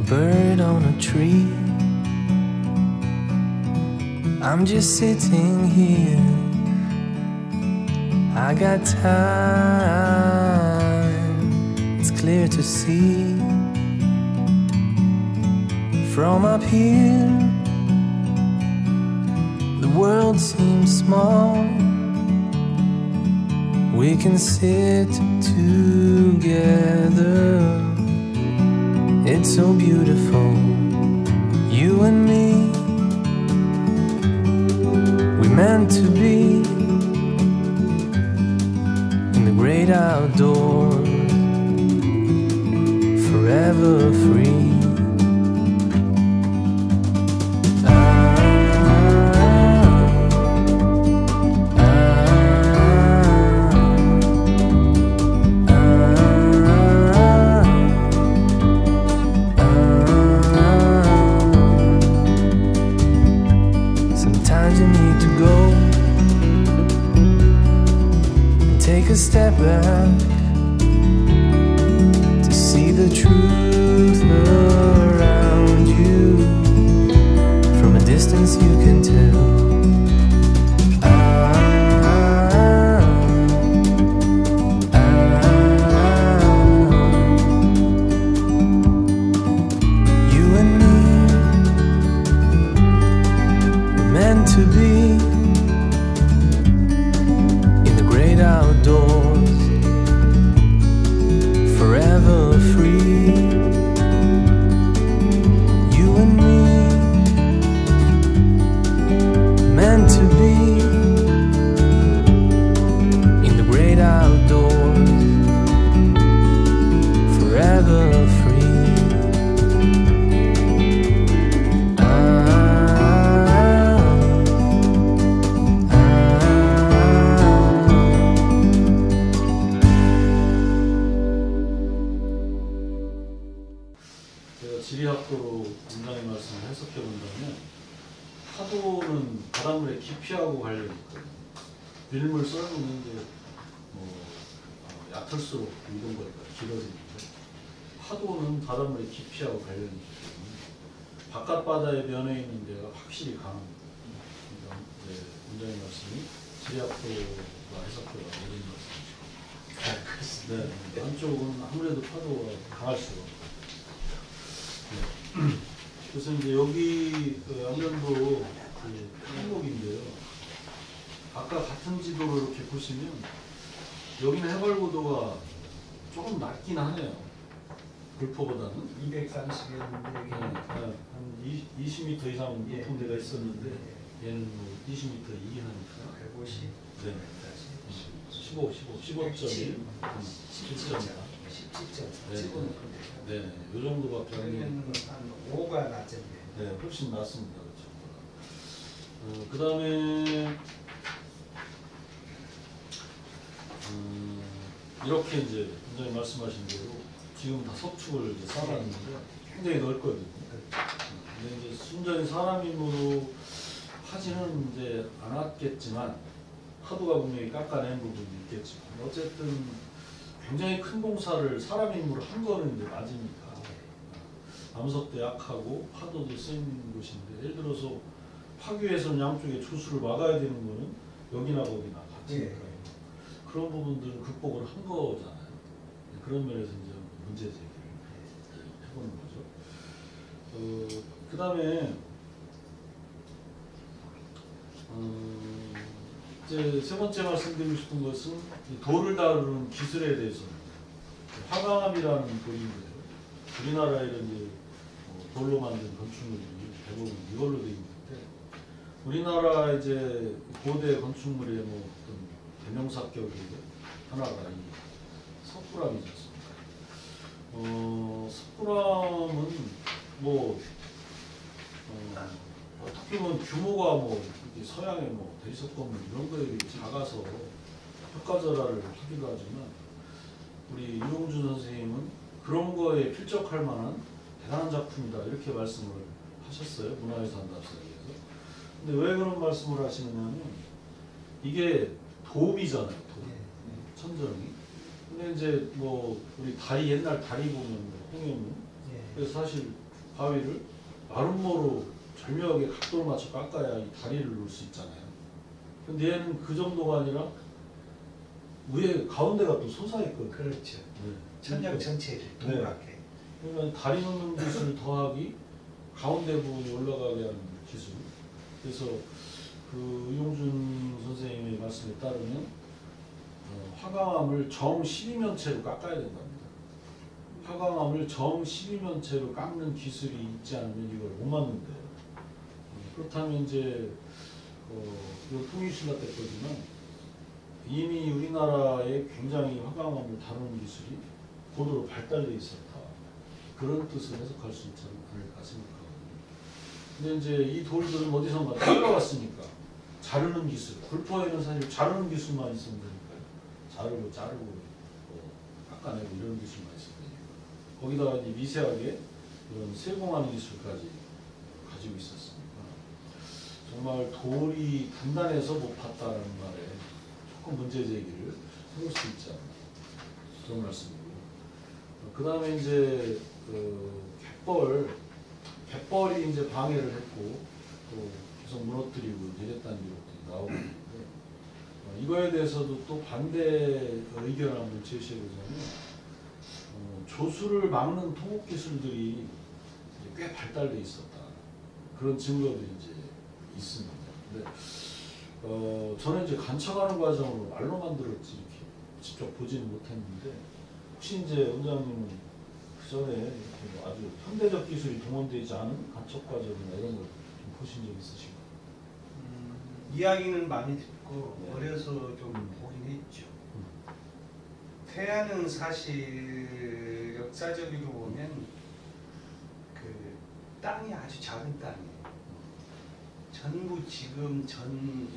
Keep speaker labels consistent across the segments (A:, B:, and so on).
A: bird on a tree. I'm just sitting here. I got time. It's clear to see. From up here, the world seems small. We can sit together. It's so beautiful, you and me. We meant to be in the great outdoors, forever free. Take a step back to see the truth around you. From a distance you can tell. You and me were meant to be outdoors, forever free. You and me, meant to be in the great outdoors, forever free.
B: 지리학도로 문장의 말씀을 해석해 본다면 파도는 바닷물의 깊이하고 관련이 있거든요. 밀물 썰면 이제 얕을수록 이동거리가 길어지는데 파도는 바닷물의 깊이하고 관련이 있기 때문에 바깥바다의 면에 있는 데가 확실히 강합니다. 그러니까 문장의 말씀이 지리학도가 해석해가 이런 말씀이죠. 네, 한쪽은 아무래도 파도가 강할수록. 그래서 이제 여기 안면도 항목인데요. 아까 같은 지도를 이렇게 보시면 여기는 해발고도가 조금 낮긴 하네요. 불포보다는
C: 230이었는데 여기
B: 한 20m 이상 높은 데가 있었는데 얘는 뭐 20m 이하니까
C: 150,
B: 네. 15.1 17.4 네, 요 정도밖에 안 돼요.
C: 한 5가 낮은데.
B: 네, 훨씬 낮습니다. 그렇죠. 그 다음에 이렇게 이제 굉장히 말씀하신 대로 지금 다 석축을 이제 쌓아놨는데 굉장히 넓거든요. 근데 이제 순전히 사람 힘으로 하지는 이제 않았겠지만 파도가 분명히 깎아낸 부분이 있겠지만 어쨌든 굉장히 큰 공사를 사람 힘으로 한 거는 이제 맞으니까 암석도 약하고 파도도 센 곳인데 예를 들어서 파괴에서는 양쪽에 초수를 막아야 되는 거는 여기나 거기나 같으니까 그런 부분들은 극복을 한 거잖아요. 그런 면에서 이제 문제 제기를 해보는 거죠. 그 다음에 이제 세 번째 말씀드리고 싶은 것은 돌을 다루는 기술에 대해서는 화강암이라는 돌인데요. 우리나라에 이제 돌로 만든 건축물이 대부분 이걸로 되어 있는데 우리나라 이제 고대 건축물의 뭐 어떤 대명사격의 하나가 이 석굴암이지 않습니까? 석굴암은 뭐 어떻게 보면 규모가 뭐 서양의 뭐 대리석 건물 이런 거에 비해 작아서 효과절하를 하기도 하지만 우리 이용준 선생님은 그런 거에 필적할 만한 대단한 작품이다 이렇게 말씀을 하셨어요. 문화유산 답사기에서. 근데 왜 그런 말씀을 하시느냐면 이게 도움이잖아요. 도움. 천정이. 근데 이제 뭐 우리 다리 옛날 다리 보면 홍해문. 그래서 사실 바위를 마름모로 절묘하게 각도를 맞춰 깎아야 이 다리를 놓을 수 있잖아요. 근데 얘는 그 정도가 아니라 위에 가운데가 또 솟아있거든요.
C: 그렇죠.
B: 네.
C: 천장 전체를 동그랗게.
B: 그러니까 다리 놓는 기술 더하기 가운데 부분이 올라가게 하는 기술. 그래서 그 이용준 선생님의 말씀에 따르면 화강암을 정 12면체로 깎아야 된답니다. 화강암을 정 12면체로 깎는 기술이 있지 않으면 이걸 못 맞는데요. 그렇다면 이제 이건 통일신라 때 거지만 이미 우리나라에 굉장히 화강암을 다루는 기술이 고도로 발달되어 있었다. 그런 뜻을 해석할 수 있지 않을까 생각하거든요. 근데 이제 이 돌들은 어디선가 따라왔으니까 자르는 기술, 굴포에는 사실 자르는 기술만 있으면 되니까요. 자르고 깎아내고 이런 기술만 있으면 되니까 거기다가 이제 미세하게 이런 세공하는 기술까지 가지고 있었으니까 정말 돌이 단단해서 못 팠다는 말에 조금 문제 제기를 해볼 수 있지 않나 그런 말씀이고, 그 다음에 이제 갯벌이 이제 방해를 했고 또 계속 무너뜨리고 이랬다는 기록들이 나오고 있는데 이거에 대해서도 또 반대 의견을 한번 제시해보자면 조수를 막는 토목 기술들이 이제 꽤 발달돼 있었다 그런 증거들이 이제 있습니다. 근데 저는 이제 간척하는 과정으로 말로만 들었지 이렇게 직접 보지는 못했는데 혹시 이제 원장님은 그 전에 이렇게 뭐 아주 현대적 기술이 동원되지 않은 간척 과정이나 이런 걸 좀 보신 적 있으신가요?
C: 이야기는 많이 듣고
B: 네.
C: 어려서 좀 보긴 했죠. 태안은 사실 역사적으로 보면 그 땅이 아주 작은 땅이에요. 전부 지금 전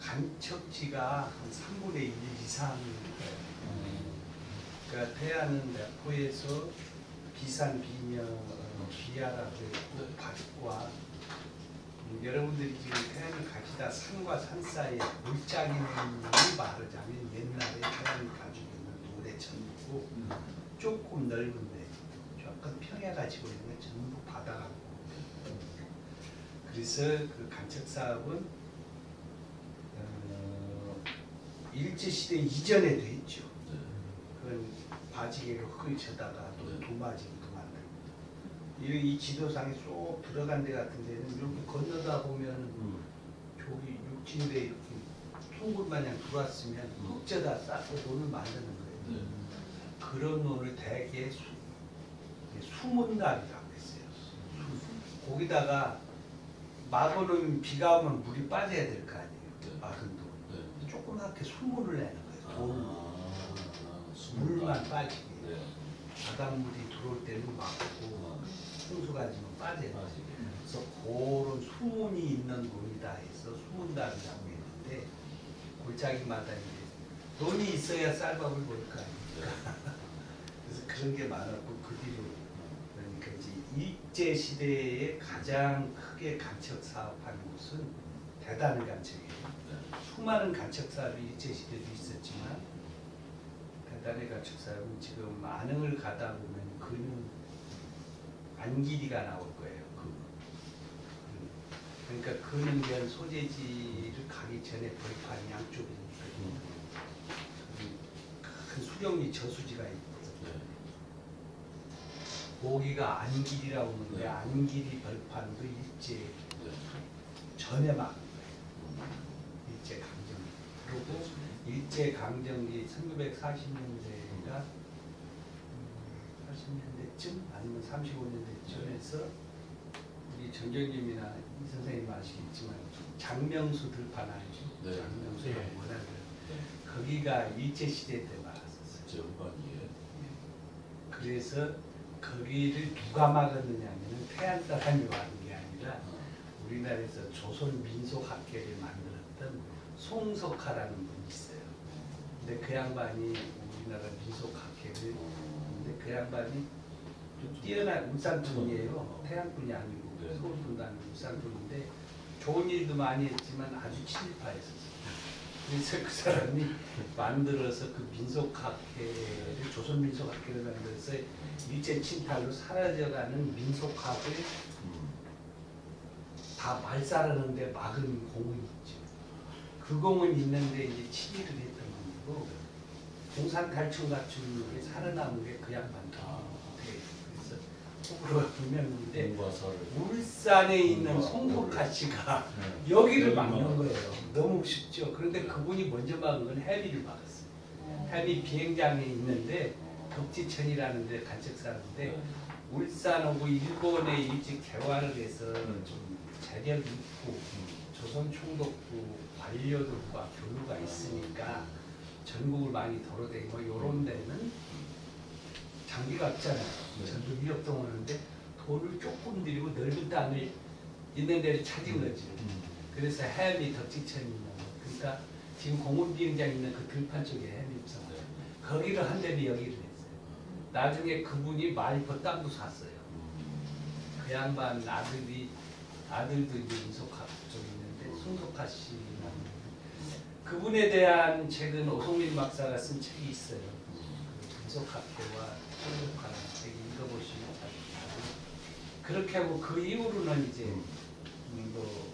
C: 간척지가 한 3분의 1 이상입니다. 그러니까 태안은 내포에서 비산 비녀 비야라고 했고 밭과 여러분들이 지금 태안을 가시다 산과 산 사이에 물장이는 말하자면 옛날에 태안이 가지고 있는 돌의 전부고 조금 넓은데 조금 평야 가지고 있는 건 전부 바다라고. 그래서 그 간척 사업은 일제시대 이전에도 했죠. 그건 바지개로 흙을 쳐다가 또 도마지기도 만들고 이 지도상에 쏙 들어간 데 같은 데는 이렇게 건너다 보면 저기 육지인데 이렇게 송골 마냥 들어왔으면 흙져다 싸서 논을 만드는 거예요. 그런 논을 대개 수문각이라고 했어요. 거기다가 막으면 비가 오면 물이 빠져야 될 거 아니에요. 막은 돈. 조그맣게 수문을 내는 거예요. 돈으로. 물만 빠지게. 바닷물이 들어올 때는 막고 홍수가지면 빠져야 돼. 그래서 그런 수문이 있는 논이다 해서 수문답이라고 했는데 골짜기마다 이제 돈이 있어야 쌀밥을 먹을 거 아닙니까? 그래서 그런 게 많았고 그 뒤로 그러니까 이제 일제 시대에 가장 크게 간척 사업한 곳은 대단한 간척이에요. 수많은 간척 사업이 일제 시대도 있었지만 대단한 간척 사업은 지금 안흥을 가다 보면 그는 안길이가 나올 거예요. 그러니까 그는 소재지를 가기 전에 벌판 양쪽에 큰 수령리 저수지가 있고 거기가 안길이라고 하는데 안길이 벌판도 일제 전에 막은 거예요. 일제 강점. 그리고 일제 강점기 1940년대가 40년대쯤 아니면 35년대쯤에서 우리 전경님이나 이 선생님 아시겠지만 장명수 들판 알죠? 장명수라고 워낙 거기가 일제 시대 때 막았었어요. 그래서 거기를 누가 막았느냐면 태안 사람이 막은 게 아니라 우리나라에서 조선 민속학회를 만들었던 송석하라는 분이 있어요. 근데 그 양반이 우리나라 민속학회를 근데 그 양반이 좀 뛰어난 울산분이에요. 태안분이 아니고 서울분도 아니고 울산분인데 좋은 일도 많이 했지만 아주 친일파였었어요. 그래서 그 사람이 만들어서 그 민속학회를 조선민속학회를 만들어서 일제 침탈로 사라져가는 민속학을 다 발산하는데 막은 공은 있죠. 그 공은 있는데 이제 치리를 했던 공이고 공산탈출 같은 게 살아남은 게 그 양반다. 그래서 호불호가 분명한데 울산에 있는 송복하 씨가 여기를 막는 거예요. 너무 쉽죠. 그런데 그분이 먼저 막은 건 해미를 막았어요. 해미 비행장에 있는데 덕지천이라는 데 간척사인데 울산하고 일본에 일찍 개화를 해서 좀 재력이 있고 조선 총독부 관료들과 교류가 있으니까 전국을 많이 돌아다니고 이런 데는 장비가 없잖아요. 전부 위협동하는데 돈을 조금 들이고 넓은 땅을 있는 데를 찾은 거지. 그래서 해미 덕지천이 있는 거. 그러니까 지금 공군비행장 있는 그 들판 쪽에 해미 입성. 거기를 한 대비 여기를 했어요. 나중에 그분이 마리포 땅도 샀어요. 그 양반 아들도 이제 인속학 쪽에 있는데 송석하 씨라는 그분에 대한 책은 오성민 박사가 쓴 책이 있어요. 그 인속학회와 송석하라는 책이 읽어보시면 그렇게 하고 그 이후로는 이제 뭐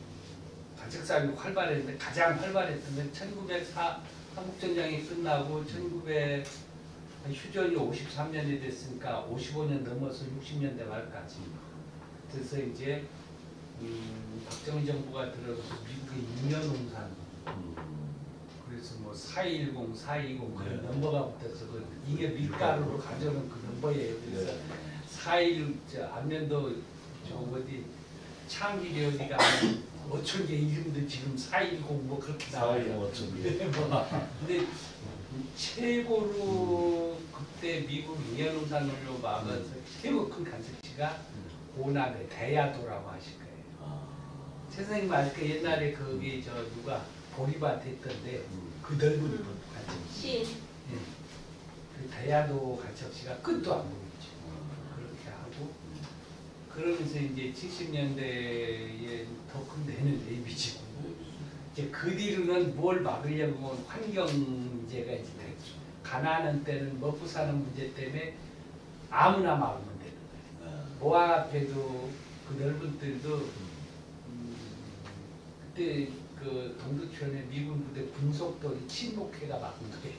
C: 간척사업이 활발했는데 가장 활발했던 건 1904 한국전쟁이 끝나고 1900 휴전이 53년이 됐으니까 55년 넘어서 60년대 말까지. 그래서 이제 박정희 정부가 들어서 미국의 인연농산 그래서 뭐 410, 420 그런 넘버가 붙어서 그 이게 밀가루로 가져오는 그 넘버예요. 그래서 4.1 안면도 저 어디 창길이 어디가 5천 개 이름도 지금 410 뭐 그렇게 나와요. 4.5천 근데 최고로 그때 미국 인연농산으로 막아서 최고 큰 간척지가 오남의 대야도라고 하실 거예요. 선생님 아실 거 옛날에 거기 저 누가 보리밭 했던데 그 넓은 간척지. 그 대야도 간척지가 끝도 안 보이죠. 그렇게 하고 그러면서 이제 70년대에 더 큰 데는 레이비지고 이제 그 뒤로는 뭘 막으려면 환경 문제가 이제 됐죠. 가난한 때는 먹고 사는 문제 때문에 아무나 막으면 되는 거예요. 모항 앞에도 그 넓은 뜰도 그때 그 동두천에 미군 부대 군속돌이 친목회가 막은 거예요.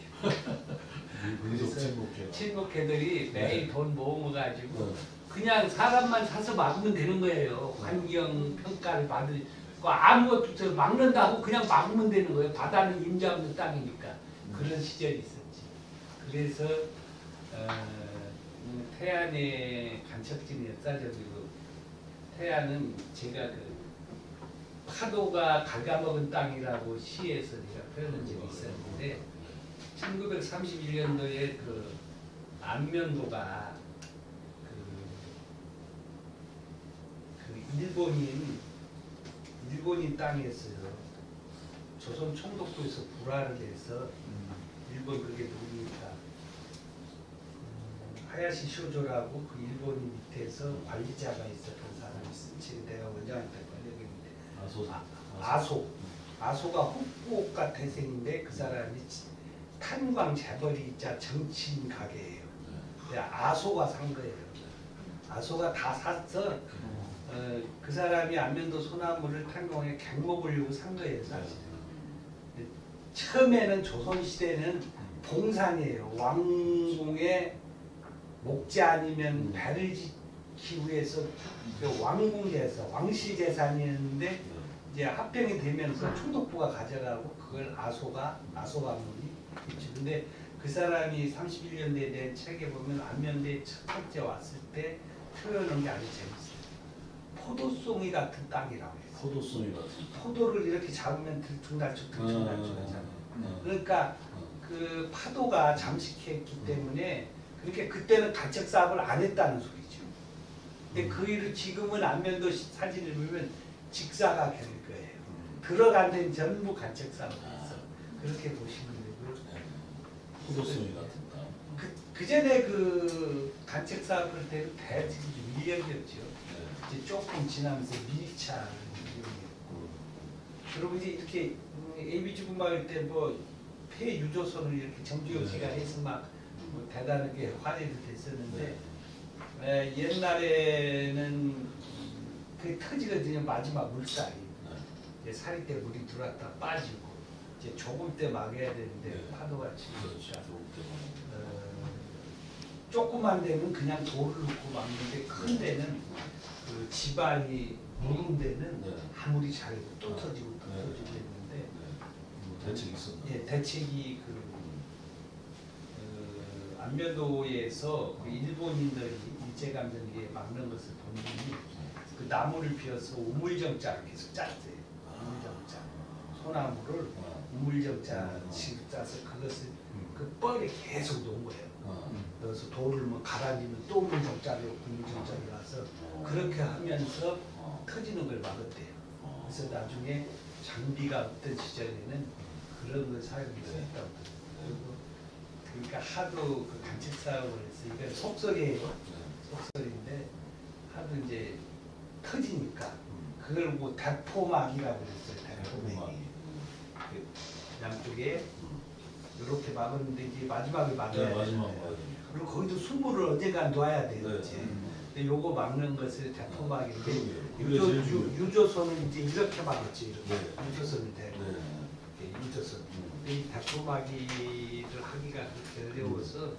C: 그래서 친목회들이 매일 돈 모아가지고 그냥 사람만 사서 막으면 되는 거예요. 환경 평가를 받을 아무것도 없어요. 막는다고 그냥 막으면 되는 거예요. 바다는 임자 없는 땅이니까. 그런 시절이 있었지. 그래서 태안의 간척지는 역사적으로 태안은 제가 그 파도가 갉아먹은 땅이라고 시에서 제가 표현한 적이 있었는데 1931년도에 그 안면도가 그 일본인 땅이었어요. 조선 총독부에서 불화를 해서 일본 그게 누구니까 하야시 쇼조라고 그 일본인 밑에서 관리자가 있었던 사람이 쓴 책 내가 원장한테 걸려있는데 아소가 후쿠오카 태생인데 그 사람이 탄광 재벌이자 정치인 가게예요. 근데 아소가 산 거예요. 아소가 다 샀어. 그 사람이 안면도 소나무를 탄광에 갱목을 산 거예요, 사실. 처음에는 조선시대는 봉산이에요. 왕궁의 목자 아니면 배를 짓기 위해서 그 왕궁제에서 왕실재산이었는데 이제 합병이 되면서 총독부가 가져가고 그걸 아소가 문이 있죠. 근데 그 사람이 31년대에 낸 책에 보면 안면대에 첫 번째 왔을 때 표현한 게 아주 재밌어요. 포도송이 같은 땅이라고 해서
B: 포도송이 같은
C: 포도를 이렇게 잡으면 들쭉날쭉 하잖아요. 그러니까 그 파도가 잠식했기 때문에 그렇게 그때는 간척 사업을 안 했다는 소리죠. 근데 그 일을 지금은 안면도 사진을 보면 직사각형일 거예요. 들어간 데는 전부 간척 사업을 했어. 그렇게 보시면 되고요.
B: 포도송이 같은 땅.
C: 그 전에 그 간척 사업을 할 때는 대지금 밀렵이었죠. 이제 조금 지나면서 밀차를 이용했고 그리고 이제 이렇게 AB주군마을 때 뭐 폐 유조선을 이렇게 정주영 씨가 해서 막 뭐 대단하게 화제도 됐었는데 옛날에는 그 터지거든요. 마지막 물살이 이제 사리 때 물이 들어왔다 빠지고 이제 조금 때 막아야 되는데 파도가 치니까 조그만 데는 그냥 돌을 넣고 막는데 큰 데는 그 지반이 무른 데는 아무리 잘해도 또 터지고 또 터지고 했는데
B: 대책이 있었나?
C: 예, 대책이 안면도에서 그 일본인들이 일제감정기에 막는 것을 본인이 그 나무를 비워서 우물정자를 계속 짰어요. 우물정자 소나무를 우물정자 씩 짜서 그것을 그 뻘에 계속 놓은 거예요. 그래서 돌을 뭐 가라앉으면 또 우물정자로 우물정자를 놔서 그렇게 하면서 터지는 걸 막았대요. 그래서 나중에 장비가 없던 시절에는 그런 걸 사용해서 했다고. 그러니까 하도 그 간척 사업을 해서 이건 속설이에요. 속설인데 하도 이제 터지니까 그걸 뭐 대포막이라고 그랬어요. 대포막이. 그 양쪽에 이렇게 막았는데 이제 마지막에 막아야 돼요.
B: 마지막
C: 그리고 거기도 수물을 언젠가 놔야 되겠지. 근데 요거 막는 것을 대포막인데 유조선은 이제 이렇게 막았지. 이렇게 유조선을 대고 유조선. 이 대포막이를 하기가 그렇게 어려워서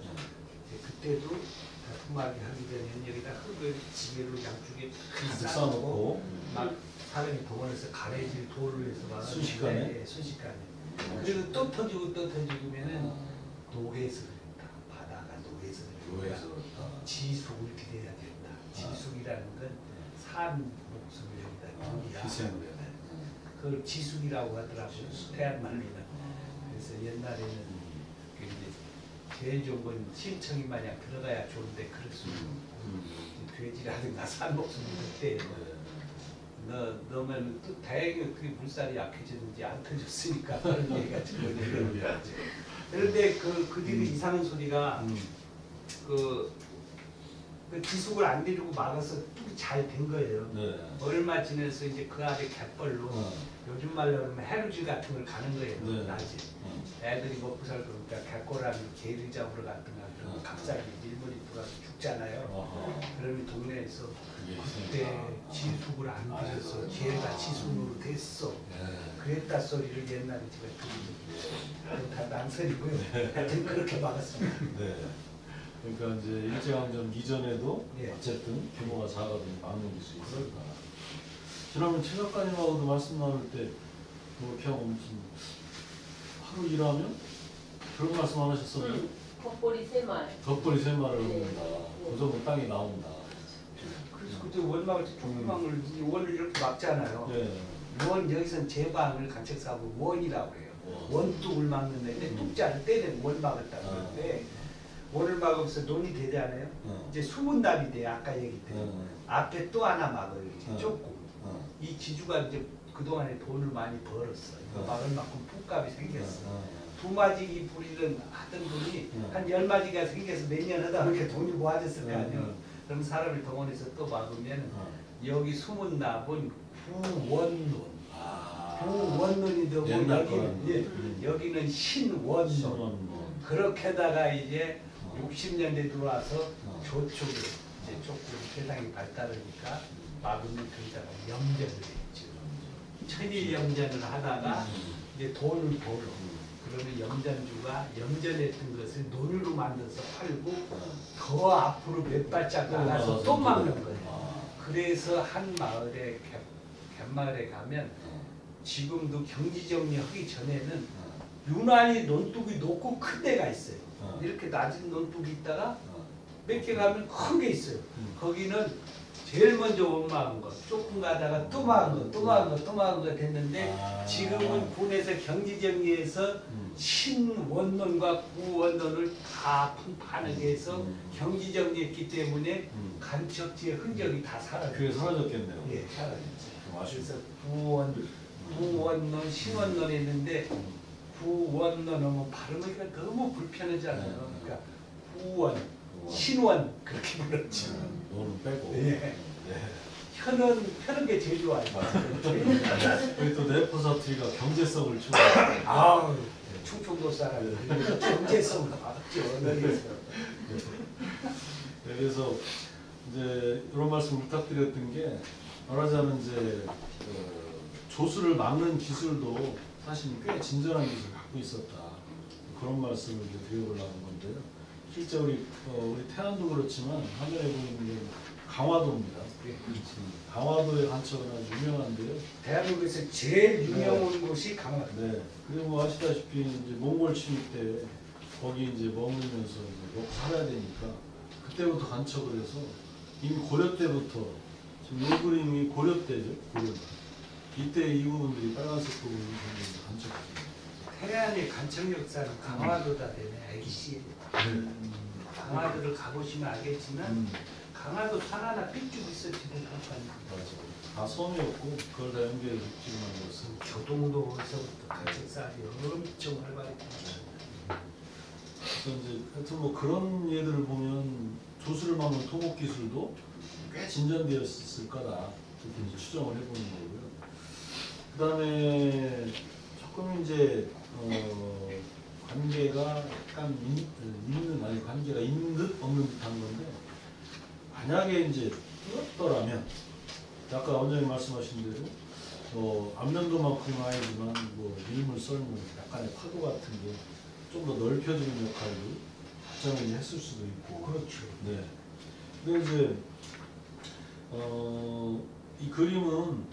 C: 그때도 대포막이 하기 전에는 여기다 흙을 지게로 양쪽에 쌓아놓고 막 사람이 동원해서 가래질 돌을 해서 막았는데
B: 순식간에?
C: 순식간에. 그래도 또 터지고 또 터지면은 녹에서 그랬다. 바다가 녹에서 그랬다. 지숙을 기대해야 된다. 지숙이라는 건 산 목숨을 여기다 기대야. 그걸 지숙이라고 하더라고요. 태안 말로는. 그래서 옛날에는 그 이제 제일 좋은 건 신청이 마냥 들어가야 좋은데 그럴 수 있고 돼지라든가 산 목숨을 그때 넣으면 또 다행히 그 물살이 약해졌는지 안 터졌으니까 그런 얘기가 들리는 거죠. 그런데 그 뒤로 이상한 소리가 그 지숙을 안 내리고 막아서 잘 된 거예요. 얼마 지나서 이제 그 아래 갯벌로 요즘 말로 하면 해루질 같은 걸 가는 거예요. 낮에 애들이 먹고 살고 그러니까 갯고라미 개를 잡으러 갔던가 그러면 갑자기 일본이 들어와서 죽잖아요. 그러면 동네에서 그때 지숙을 안 들여서 개가 지숙으로 됐어. 그랬다 소리를 옛날에 제가 들은 다 난설이고요. 하여튼 그렇게 막았습니다.
B: 그러니까 이제 일제강점 이전에도 어쨌든 규모가 작아도 막는 수 있으니까. 지난번 최 작가님하고도 말씀 나눌 때 뭐 이렇게 하고 무슨 하루 일하면 그런 말씀 안 하셨었나요?
D: 겉벌이 3마리.
B: 겉벌이 3마리를 얻는다. 그 정도 땅이 나온다.
C: 그래서 그때 원막을 조그망을 원을 이렇게 막잖아요. 원 여기서는 제방을 간척사하고 원이라고 해요. 원뚝을 막는데 뚝자를 떼는 원막을 딱 그런데 원을 막으면서 논이 되잖아요. 이제 수문답이 돼요. 아까 얘기 때 앞에 또 하나 막아요. 이렇게 좁고 이 지주가 이제 그동안에 돈을 많이 벌었어. 막을 만큼 품값이 생겼어. 2마지기 부리는 하던 분이 한 10마지가 생겨서 매년 하다 보니까 돈이 모아졌을 거 아니에요. 그럼 사람을 동원해서 또 막으면 여기 숨은 납은 구원론. 구원론이 되고 여기는 신원론. 그렇게다가 이제 60년대 들어와서 조축을 이제 조금 세상이 발달하니까 막으면 거기다가 염전을 했죠. 천일 염전을 하다가 이제 돈을 벌어. 그러면 염전주가 염전했던 것을 논으로 만들어서 팔고 더 앞으로 몇 발짝 나가서 또 막는 거예요. 그래서 한 마을에 갯마을에 가면 지금도 경지정리 하기 전에는 유난히 논둑이 높고 큰 데가 있어요. 이렇게 낮은 논둑이 있다가 몇 개 가면 큰 게 있어요. 거기는 제일 먼저 못 막은 거, 조금 가다가 또 막은 거, 또 막은 거, 또 막은 거 됐는데 지금은 군에서 경지정리해서 신원론과 구원론을 다 판하게 해서 경지정리했기 때문에 간척지의 흔적이 다 사라졌어요.
B: 그게 사라졌겠네요.
C: 예, 사라졌어요. 그래서 구원론, 신원론 했는데 구원론은 발음하기가 너무 불편하잖아요. 그러니까 구원, 신원 그렇게 불렀죠.
B: 논은 빼고.
C: 펴는 게 제일 좋아요.
B: 우리 또 네포 사투리가 경제성을 추구.
C: 아우, 충청도 사람이 경제성 없지 언어에서.
B: 그래서 이제 이런 말씀 부탁드렸던 게 말하자면 이제 조수를 막는 기술도 사실 꽤 진전한 기술을 갖고 있었다. 그런 말씀을 이제 드려보려고 하는 건데요. 실제 우리 태안도 그렇지만 화면에 보이는 게 강화도입니다. 강화도의 관측은 아주 유명한데요.
C: 대한민국에서 제일 유명한 곳이 강화도.
B: 네. 그리고 뭐 아시다시피 이제 몽골 침입 때 거기 이제 머물면서 이제 먹고 살아야 되니까 그때부터 관측을 해서 이미 고려 때부터 지금 이 그림이 고려 때죠. 고려. 이때 이 부분들이 빨간색 부분이 관측됩니다.
C: 태안의 관측 역사는 강화도다 되네. 애기씨. 강화도를 가보시면 알겠지만 강화도 산 하나 삐쭉 있었지도
B: 맞아. 다 섬이었고 그걸 다 연결해서 지금 만들었어요.
C: 교동도에서부터 관측사업이 엄청 활발했죠.
B: 그래서 이제 하여튼 뭐 그런 예들을 보면 조수를 막는 토목 기술도 꽤 진전되었을 거다 이렇게 이제 추정을 해보는 거고요. 그다음에 조금 이제 관계가 약간 있는 아니 관계가 있는 듯 없는 듯한 건데 만약에 이제 뚫었더라면 아까 원장님 말씀하신 대로 안면도만큼은 아니지만 뭐 밀물 썰물 약간의 파도 같은 게 좀 더 넓혀주는 역할도 작전을 했을 수도 있고.
C: 그렇죠.
B: 네. 근데 이제 이 그림은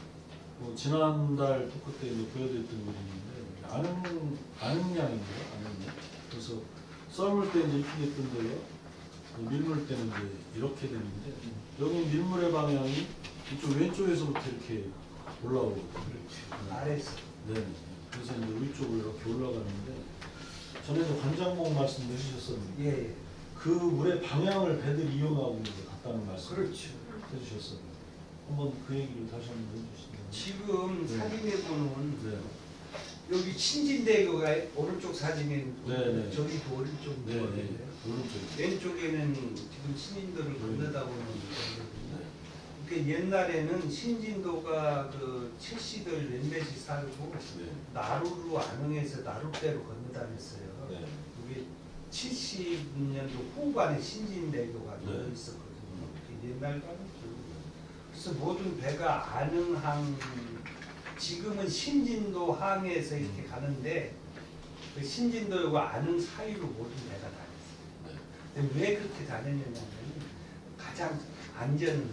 B: 뭐 지난달 토크 때 이제 보여드렸던 그림인데 아는 양인데요, 아는 양. 그래서 썰물 때 이제 이렇게 됐던 데요, 밀물 때는 이제 이렇게 되는데 여기 밀물의 방향이 이쪽 왼쪽에서부터 이렇게 올라오거든요.
C: 그렇죠. 아래에서.
B: 네. 그래서 이제 위쪽으로 이렇게 올라가는데 전에도 관장봉 말씀 해주셨었는데
C: 예.
B: 그 물의 방향을 배들이 이용하고 이제 갔다는 말씀
C: 그렇죠.
B: 해주셨었는데 한번 그 얘기를 다시 한번 해주시면.
C: 지금
B: 네.
C: 사진에 보면
B: 네.
C: 여기 친진대교가 오른쪽 사진에
B: 네.
C: 저기도 오른쪽
B: 네.
C: 거거든요.
B: 오른쪽.
C: 왼쪽에는 지금 신인도를 건너다 보는 거거든요.
B: 네.
C: 그러니까 옛날에는 신진도가 그 칠시들 몇몇이 살고
B: 네.
C: 나루로 안흥에서 나루대로 건너다녔어요.
B: 네.
C: 이게 70년도 후반에 신진대교가
B: 네.
C: 있었거든요. 옛날 가는 그래서 모든 배가 안흥항, 지금은 신진도 항에서 이렇게 가는데 그 신진도하고 안흥 사이로 모든 배가 다녔어요. 근데 왜 그렇게 다녔냐면 가장 안전한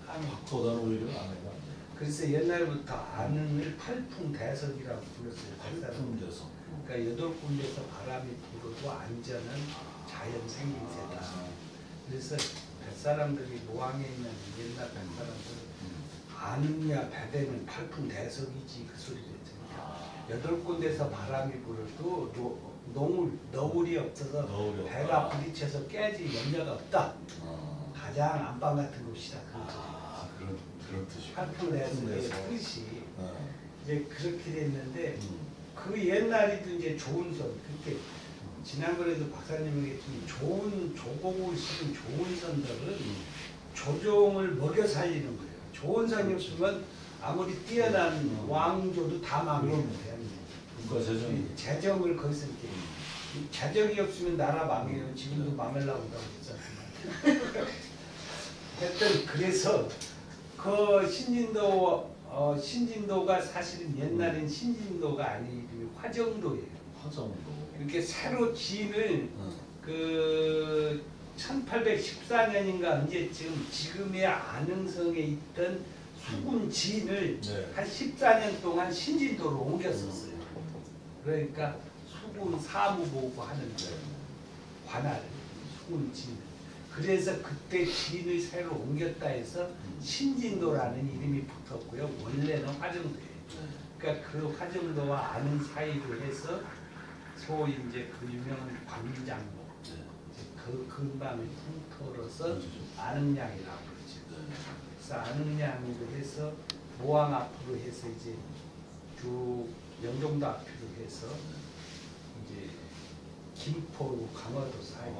C: 항.
B: 박보다는 오히려 안 해가.
C: 그래서 옛날부터 안흥을 팔풍대석이라고 불렀어요.
B: 팔풍대석.
C: 그러니까 8군데서 바람이 불어도 안전한 자연 생김새다. 그래서 뱃사람들이 모항에 있는 옛날 뱃사람들 안흥이야 배대는 팔풍대석이지 그 소리를 했잖아요. 8군데서 바람이 불어도 너울이 없어서
B: 너울이
C: 배가
B: 없다.
C: 부딪혀서 깨질 염려가 없다. 가장 안방 같은 곳이다.
B: 그런 뜻이.
C: 팔풍대석의 뜻이
B: 네.
C: 이제 그렇게 됐는데 그 옛날에도 이제 좋은 선 그렇게 지난번에도 박사님이 얘기했지만 좋은 조공을 실은 좋은 선들은 조종을 먹여 살리는 거예요. 좋은 선이 없으면 아무리 뛰어난 왕조도 다 망해요.
B: 국가 재정이.
C: 재정을 거기서 이렇게 재정이 없으면 나라 망해요. 지금도 망하려고 하고 있잖아요. 하여튼 그래서 그 신진도가 사실은 옛날엔 신진도가 아니고 화정도예요.
B: 화정도.
C: 이렇게 새로 지인을 그 1814년인가 언제쯤 지금의 안흥성에 있던 수군 지인을
B: 네.
C: 한 14년 동안 신진도로 옮겼었어요. 그러니까 수군 사무보고 하는 관할 수군 지인. 그래서 그때 지인을 새로 옮겼다 해서 신진도라는 이름이 붙었고요. 원래는 화정도예요. 그러니까 그 화정도와 안흥 사이로 해서 소위 이제 그 유명한 광장로 그 근방의 통터로서 안흥량이라고 그러죠. 그래서 안흥량으로 해서 모항 앞으로 해서 이제 쭉 영종도 앞으로 해서 이제 김포 강화도 사이,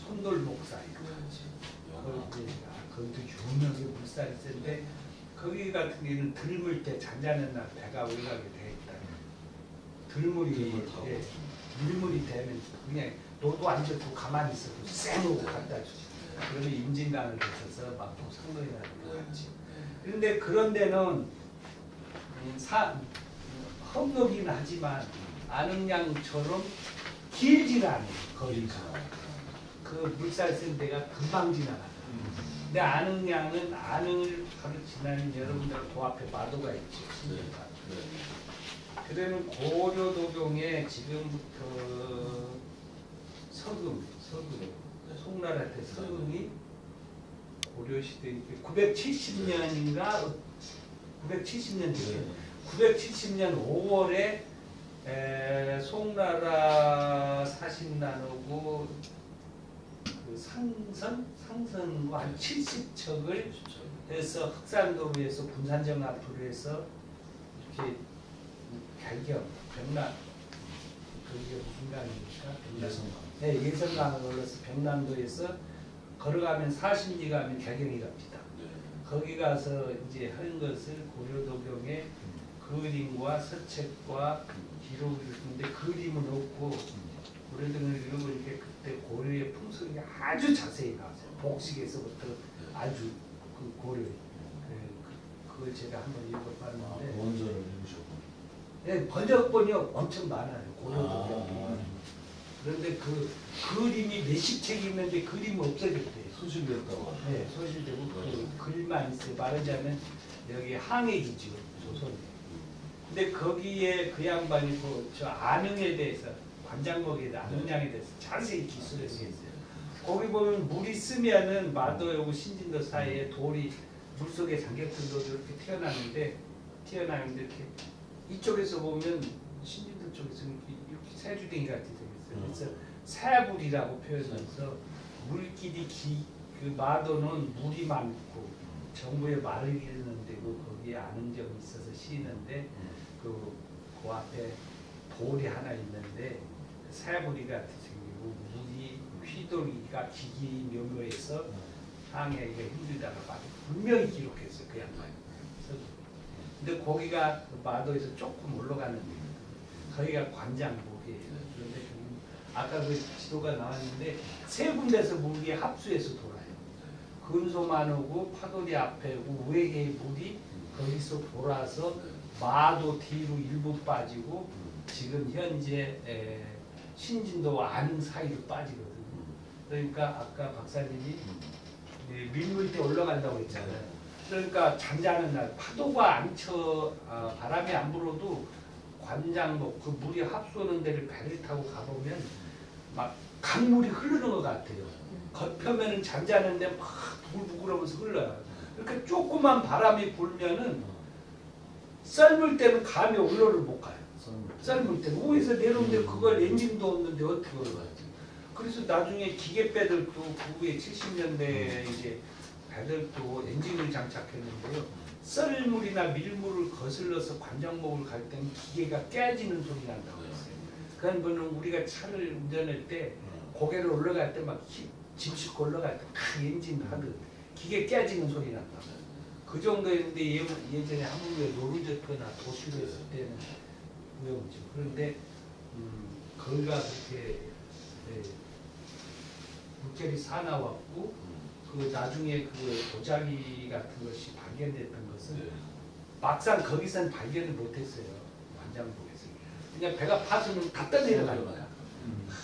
C: 손돌목 사이, 거기도 유명하게 물살이 센데 거기 같은 경우는 들물 때 잠자는 날 배가 올라가게 돼 있다. 들물이 예, 밀물이 되면 그냥 너도 안 좋고 가만히 있어도 쌩으로 갖다 주지. 그러면 임진강을 거쳐서 마포 상로이라는 거 같지. 그런데 그런 데는 험로긴 하지만 안흥량처럼 길지는 않아요. 거리가. 그 물살 센 데가 금방 지나가요. 근데 안흥량은 안흥을 바로 지나면 여러분들 그 앞에 마도가 있죠. 신진강. 그러면 고려도경에 지금부터 서금, 송나라 때 서금이 고려시대 970년인가 970년 뒤에 970년 5월에 송나라 사신나누고 그 상선과 한 70척을 해서 흑산도로에서 군산정 앞으로 해서 이렇게 갈경, 병남 그게 무슨 강입니까?
B: 예성강.
C: 네, 예성강을 올라서 병남도에서 걸어가면 40리 가면 갈경이 갑니다. 거기 가서 이제 한 것을 고려도경에 그림과 서책과 기록을 했는데 그림은 없고 고려도경을 읽어보니까 그때 고려의 풍속이 아주 자세히 나왔어요. 복식에서부터 아주 그 고려 그걸 제가 한번 읽어봤는데
B: 원서를 읽으셨고.
C: 네, 번역본이 엄청 많아요. 고려도경이. 그런데 그 그림이 몇십 책이 있는데 그림이 없어졌대요.
B: 소실됐다고.
C: 네, 소실되고 그 글만 있어요. 말하자면 여기 항해기죠, 조선. 근데 거기에 그 양반이 저 안흥에 대해서 관장목에 대해서 안흥량에 대해서 자세히 기술을 했어요. 거기 보면 물이 쓰면은 마도하고 신진도 사이에 돌이 물속에 잠겼던 돌이 이렇게 튀어나오는데 이렇게 이쪽에서 보면 신진도 쪽에서 이렇게 새주댕이 같이 생겼어요. 그래서 새불이라고 표현해서 물길이 그 마도는 물이 많고 정부의 말을 이루는 데고 거기에 안흥점이 있어서 쉬는데 그 앞에 돌이 하나 있는데 새불이 같이 생기고 물이 휘돌기가 기기 묘묘해서 항해하기가 힘들다가 막 분명히 기록했어요. 그 양반이. 근데 거기가 마도에서 조금 올라가는 데거든요. 거기가 관장목이에요. 그런데 아까 그 지도가 나왔는데 세 군데서 물이 합수해서 돌아요. 근소만 오고 파도리 앞에 우회계의 물이 거기서 돌아서 마도 뒤로 일부 빠지고 지금 현재 신진도와 안흥 사이로 빠지거든요. 그러니까 아까 박사님이 밀물 때 올라간다고 했잖아요. 그러니까 잠자는 날 파도가 안 쳐 바람이 안 불어도 관장목 그 물이 합수하는 데를 배를 타고 가보면 막 강물이 흐르는 것 같아요. 겉표면은 잠자는데 막 부글부글하면서 흘러요. 그러니까 조그만 바람이 불면은 썰물 때는 감이 올라를 못 가요. 썰물 때는 위에서 내려오는데 그걸 엔진도 없는데 어떻게 올라가지? 그래서 나중에 기계배들도 그 후에 70년대에 이제 배들도 엔진을 장착했는데요. 썰물이나 밀물을 거슬러서 관장목을 갈 때는 기계가 깨지는 소리 난다고 했어요. 그건 뭐는 우리가 차를 운전할 때 고개를 올라갈 때 막 짐 싣고 올라갈 때 큰 엔진 하듯 기계 깨지는 소리 난다. 그 정도였는데 예전에 한국에 노루저터나 도시로 했을 때는 위험이죠. 그런데 거기가 그렇게 물결이 사나웠고 그 나중에 그 도자기 같은 것이 발견됐던 것은 막상 거기선 발견을 못했어요. 관장복에서. 그냥 배가 파서는 갖다 내려가는 거야.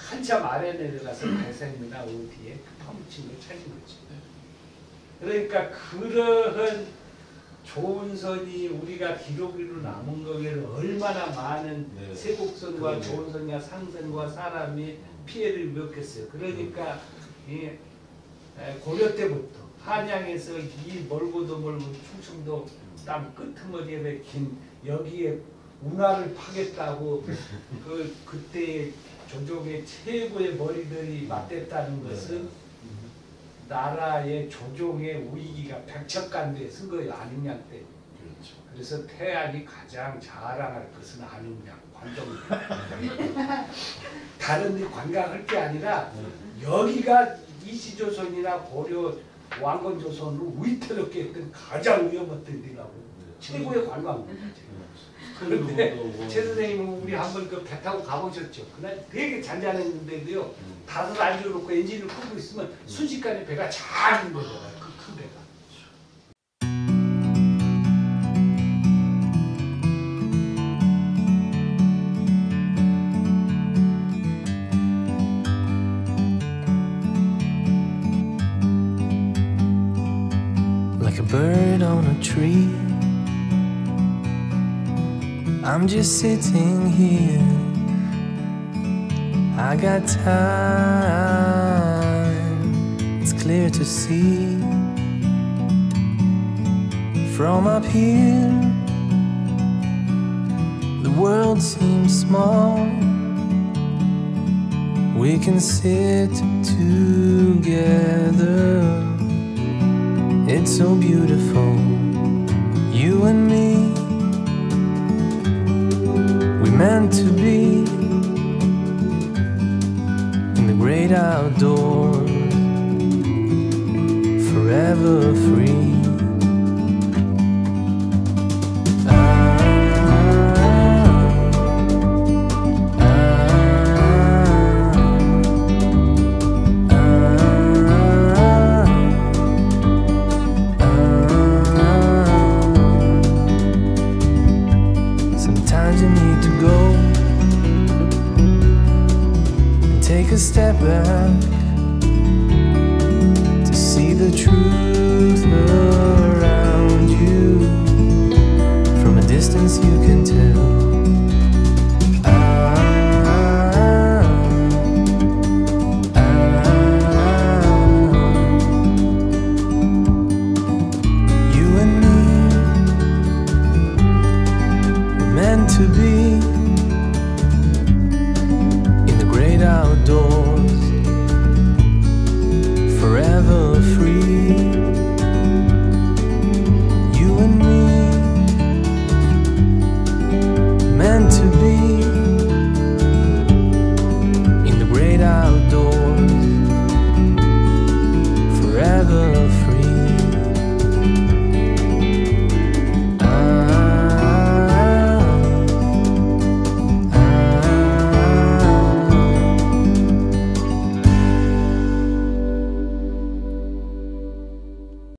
C: 한참 아래 내려가서 배샘이나 어디에 파묻힌 걸 찾은 거지. 그러니까 그러한 좋은 선이 우리가 기록으로 남은 거기를 얼마나 많은 세곡선과 좋은 선과 상선과 사람이 피해를 입었겠어요. 그러니까 이 고려 때부터 한양에서 이 멀고도 멀고 충청도 땅 끄트머리에 박힌 여기에 운하를 파겠다고 그때 조정의 최고의 머리들이 맞댔다는 것은 나라의 조정의 위기가 백척간도에 쓴 거예요. 안흥량 때. 그렇죠. 그래서 태안이 가장 자랑할 것은 안흥량 관정입니다. 다른 데 관광할 게 아니라 여기가 이시조선이나 고려 왕건조선을 위태롭게 했던 가장 위험한 데라고 최고의 관광지죠. 그런데 최 선생님은 우리 한번 그 배 타고 가보셨죠. 그날 되게 잔잔했는데도요. 다들 앉아놓고 엔진을 끄고 있으면 순식간에 배가 잘 흔들려요. 그 큰 배가.
A: Like a bird on a tree, I'm just sitting here. I got time, it's clear to see. From up here, the world seems small. We can sit together. It's so beautiful, you and me. We meant to be in the great outdoors, forever free. Sometimes you need to go and take a step back